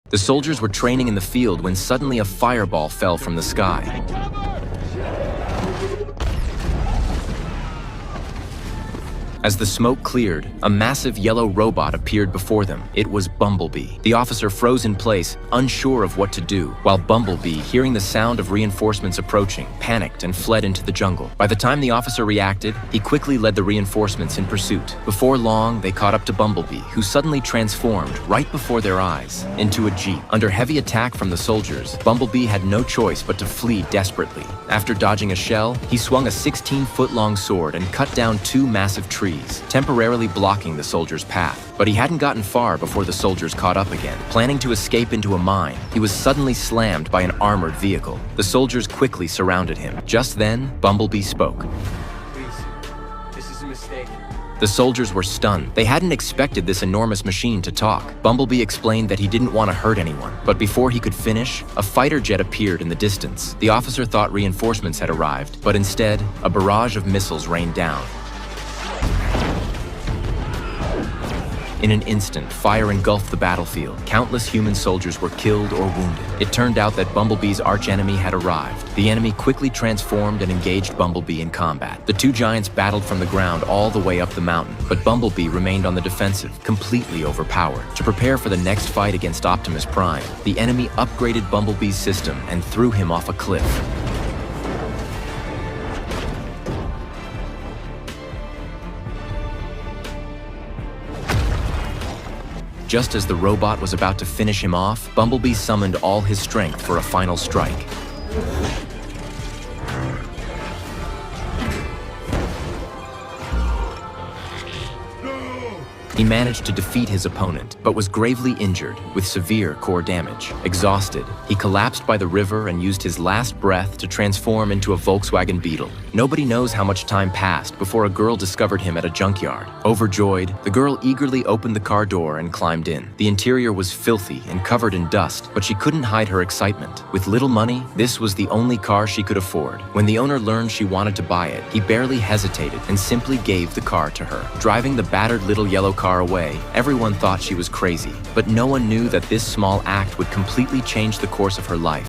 The soldiers were training in the field when suddenly a fireball fell from the sky. As the smoke cleared, a massive yellow robot appeared before them. It was Bumblebee. The officer froze in place, unsure of what to do, while Bumblebee, hearing the sound of reinforcements approaching, panicked and fled into the jungle. By the time the officer reacted, he quickly led the reinforcements in pursuit. Before long, they caught up to Bumblebee, who suddenly transformed, right before their eyes, into a jeep. Under heavy attack from the soldiers, Bumblebee had no choice but to flee desperately. After dodging a shell, he swung a 16-foot-long sword and cut down 2 massive trees, temporarily blocking the soldiers' path. But he hadn't gotten far before the soldiers caught up again. Planning to escape into a mine, he was suddenly slammed by an armored vehicle. The soldiers quickly surrounded him. Just then, Bumblebee spoke. Please, this is a mistake. The soldiers were stunned. They hadn't expected this enormous machine to talk. Bumblebee explained that he didn't want to hurt anyone. But before he could finish, a fighter jet appeared in the distance. The officer thought reinforcements had arrived, but instead, a barrage of missiles rained down. In an instant, fire engulfed the battlefield. Countless human soldiers were killed or wounded. It turned out that Bumblebee's archenemy had arrived. The enemy quickly transformed and engaged Bumblebee in combat. The 2 giants battled from the ground all the way up the mountain, but Bumblebee remained on the defensive, completely overpowered. To prepare for the next fight against Optimus Prime, the enemy upgraded Bumblebee's system and threw him off a cliff. Just as the robot was about to finish him off, Bumblebee summoned all his strength for a final strike. He managed to defeat his opponent, but was gravely injured with severe core damage. Exhausted, he collapsed by the river and used his last breath to transform into a Volkswagen Beetle. Nobody knows how much time passed before a girl discovered him at a junkyard. Overjoyed, the girl eagerly opened the car door and climbed in. The interior was filthy and covered in dust, but she couldn't hide her excitement. With little money, this was the only car she could afford. When the owner learned she wanted to buy it, he barely hesitated and simply gave the car to her. Driving the battered little yellow car away, everyone thought she was crazy, but no one knew that this small act would completely change the course of her life.